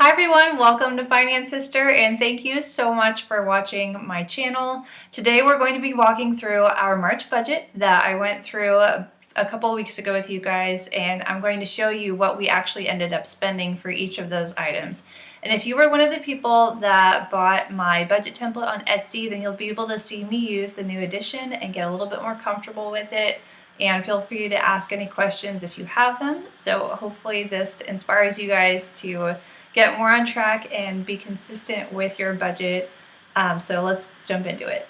Hi everyone, welcome to Finance Sister, and thank you so much for watching my channel. Today we're going to be walking through our March budget that I went through a couple of weeks ago with you guys, and I'm going to show you what we actually ended up spending for each of those items. And if you were one of the people that bought my budget template on Etsy, then you'll be able to see me use the new edition and get a little bit more comfortable with it. And feel free to ask any questions if you have them. So hopefully this inspires you guys to get more on track and be consistent with your budget. So let's jump into it.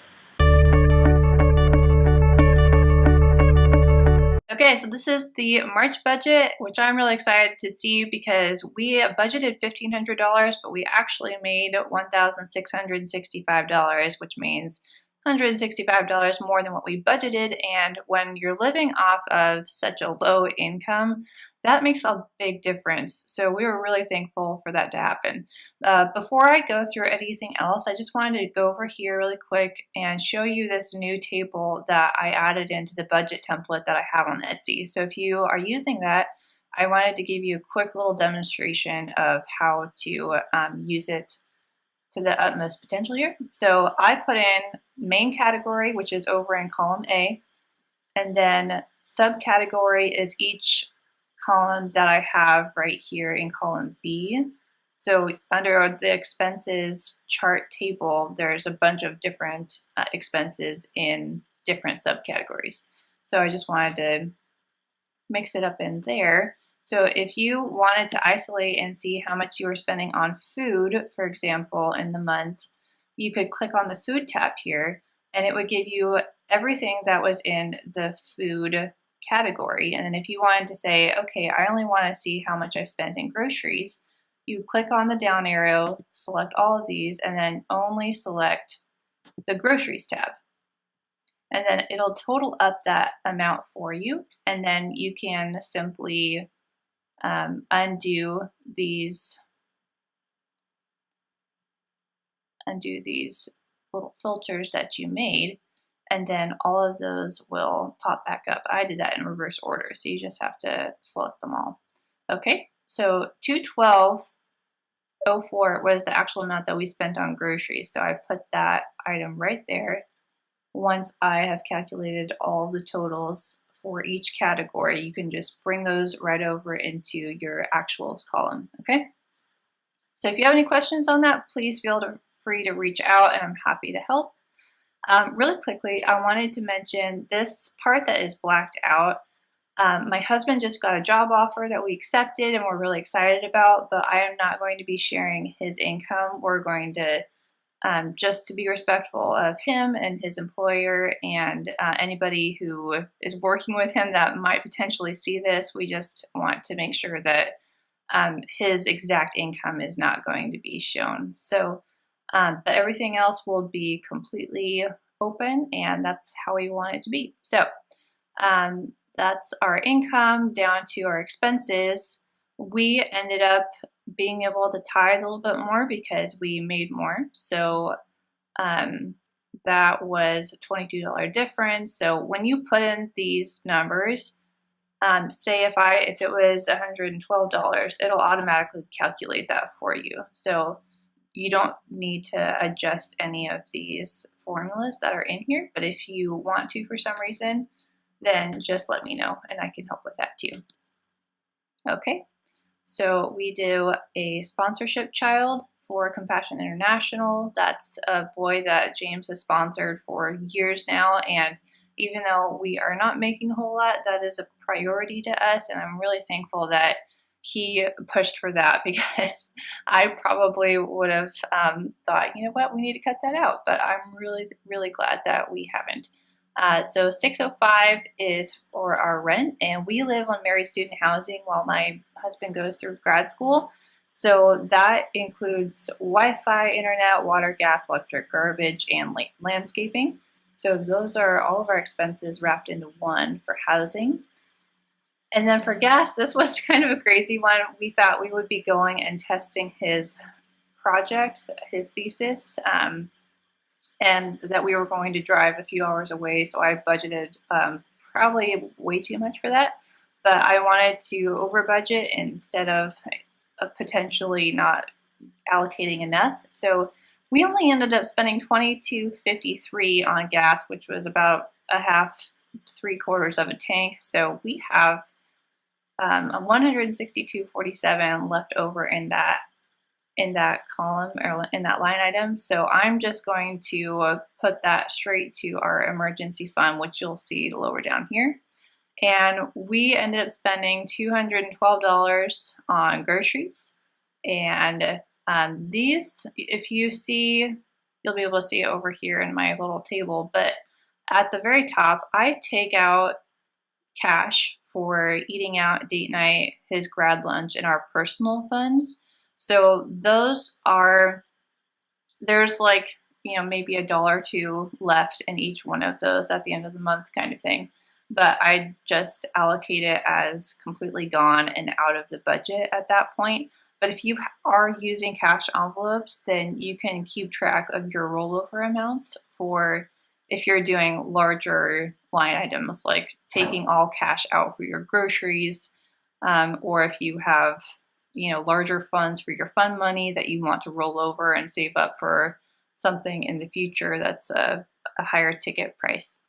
Okay, so this is the March budget, which I'm really excited to see because we budgeted $1,500, but we actually made $1,665, which means $165 more than what we budgeted. And when you're living off of such a low income, that makes a big difference. So we were really thankful for that to happen. Before I go through anything else, I just wanted to go over here really quick and show you this new table that I added into the budget template that I have on Etsy. So if you are using that, I wanted to give you a quick little demonstration of how to use it to the utmost potential here. So I put in main category, which is over in column A, and then subcategory is each column that I have right here in column B. So under the expenses chart table, there's a bunch of different expenses in different subcategories. So I just wanted to mix it up in there. So if you wanted to isolate and see how much you were spending on food, for example, in the month, you could click on the food tab here and it would give you everything that was in the food category. And then if you wanted to say, okay, I only want to see how much I spent in groceries, you click on the down arrow, select all of these, and then only select the groceries tab. And then it'll total up that amount for you. And then you can simply undo these little filters that you made, and then all of those will pop back up. I did that in reverse order, so you just have to select them all. Okay, so $212.04 was the actual amount that we spent on groceries, so I put that item right there. Once I have calculated all the totals for each category, you can just bring those right over into your actuals column, okay? So if you have any questions on that, please feel free to reach out and I'm happy to help. Really quickly, I wanted to mention this part that is blacked out. My husband just got a job offer that we accepted and we're really excited about, but I am not going to be sharing his income. We're going to just to be respectful of him and his employer and anybody who is working with him that might potentially see this. We just want to make sure that his exact income is not going to be shown. So, but everything else will be completely open and that's how we want it to be. So that's our income down to our expenses. We ended up being able to tithe a little bit more because we made more. So that was a $22 difference. So when you put in these numbers, say if it was $112, it'll automatically calculate that for you. So you don't need to adjust any of these formulas that are in here. But if you want to for some reason, then just let me know and I can help with that too. Okay. So we do a sponsorship child for Compassion International. That's a boy that James has sponsored for years now. And even though we are not making a whole lot, that is a priority to us. And I'm really thankful that he pushed for that because I probably would have thought, you know what, we need to cut that out. But I'm really, really glad that we haven't. So $605 is for our rent, and we live on married student housing while my husband goes through grad school. So that includes Wi-Fi, internet, water, gas, electric, garbage, and landscaping. So those are all of our expenses wrapped into one for housing. And then for gas, this was kind of a crazy one. We thought we would be going and testing his project, his thesis, and that we were going to drive a few hours away, so I budgeted probably way too much for that. But I wanted to over budget instead of potentially not allocating enough. So we only ended up spending $22.53 on gas, which was about a half, 3/4 of a tank. So we have a 162.47 left over in that column or in that line item. So I'm just going to put that straight to our emergency fund, which you'll see lower down here. And we ended up spending $212 on groceries. And these, if you see, you'll be able to see it over here in my little table, but at the very top, I take out cash for eating out, date night, his grad lunch, and our personal funds. So those are, there's like, maybe $1 or $2 left in each one of those at the end of the month kind of thing. But I just allocate it as completely gone and out of the budget at that point. But if you are using cash envelopes, then you can keep track of your rollover amounts for if you're doing larger line items, like taking all cash out for your groceries, or if you have, larger funds for your fund money that you want to roll over and save up for something in the future that's a higher ticket price.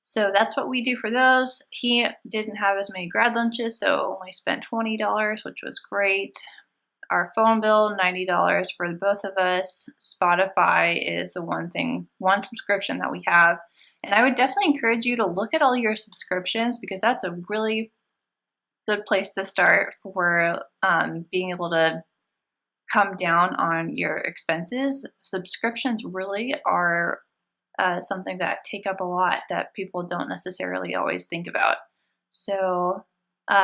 So that's what we do for those. He didn't have as many grad lunches, so only spent $20, which was great. Our phone bill, $90 for the both of us. Spotify is the one subscription that we have. And I would definitely encourage you to look at all your subscriptions because that's a really good place to start for being able to come down on your expenses. Subscriptions really are something that take up a lot that people don't necessarily always think about. So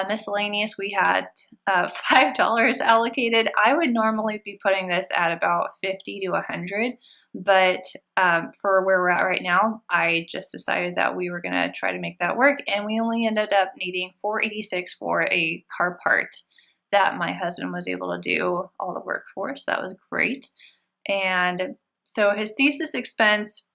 miscellaneous, we had $5 allocated. I would normally be putting this at about 50 to 100, but for where we're at right now, I just decided that we were going to try to make that work, and we only ended up needing $486 for a car part that my husband was able to do all the work for, so that was great. And so his thesis expense,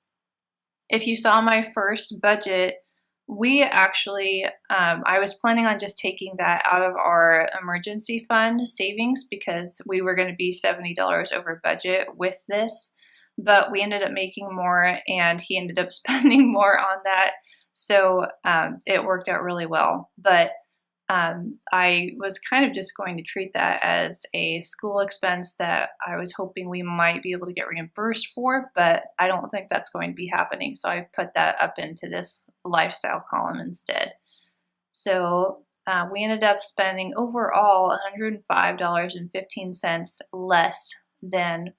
if you saw my first budget, we actually, I was planning on just taking that out of our emergency fund savings because we were going to be $70 over budget with this, but we ended up making more and he ended up spending more on that. So it worked out really well. But I was kind of just going to treat that as a school expense that I was hoping we might be able to get reimbursed for, but I don't think that's going to be happening. So I put that up into this lifestyle column instead. So we ended up spending overall $105.15 less than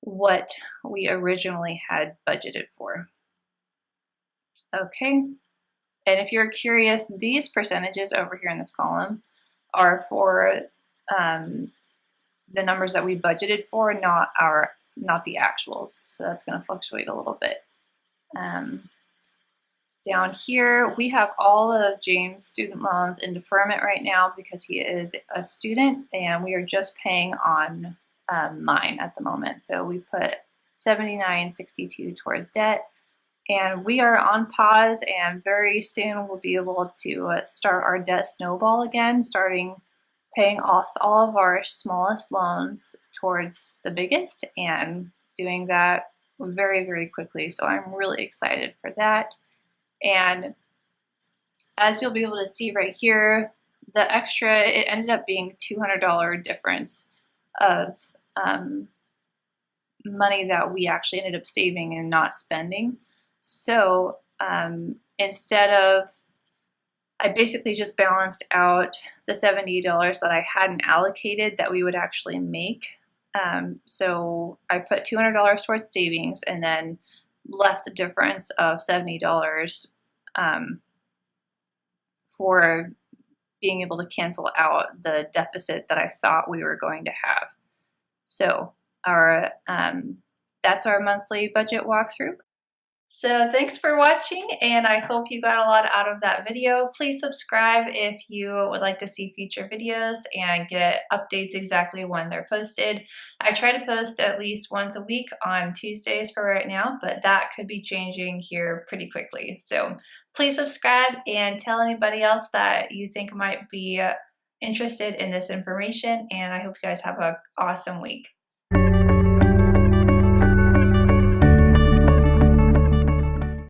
what we originally had budgeted for. Okay. And if you're curious, these percentages over here in this column are for the numbers that we budgeted for, not the actuals. So that's going to fluctuate a little bit. Down here, we have all of James' student loans in deferment right now because he is a student, and we are just paying on mine at the moment. So we put $79.62 towards debt. And we are on pause, and very soon we'll be able to start our debt snowball again, starting paying off all of our smallest loans towards the biggest and doing that very, very quickly. So I'm really excited for that. And as you'll be able to see right here, the extra, it ended up being $200 difference of money that we actually ended up saving and not spending. So instead of, I basically just balanced out the $70 that I hadn't allocated that we would actually make. So I put $200 towards savings and then left the difference of $70 for being able to cancel out the deficit that I thought we were going to have. So our that's our monthly budget walkthrough. So thanks for watching, and I hope you got a lot out of that video. Please subscribe if you would like to see future videos and get updates exactly when they're posted. I try to post at least once a week on Tuesdays for right now, but that could be changing here pretty quickly. So please subscribe and tell anybody else that you think might be interested in this information, and I hope you guys have an awesome week.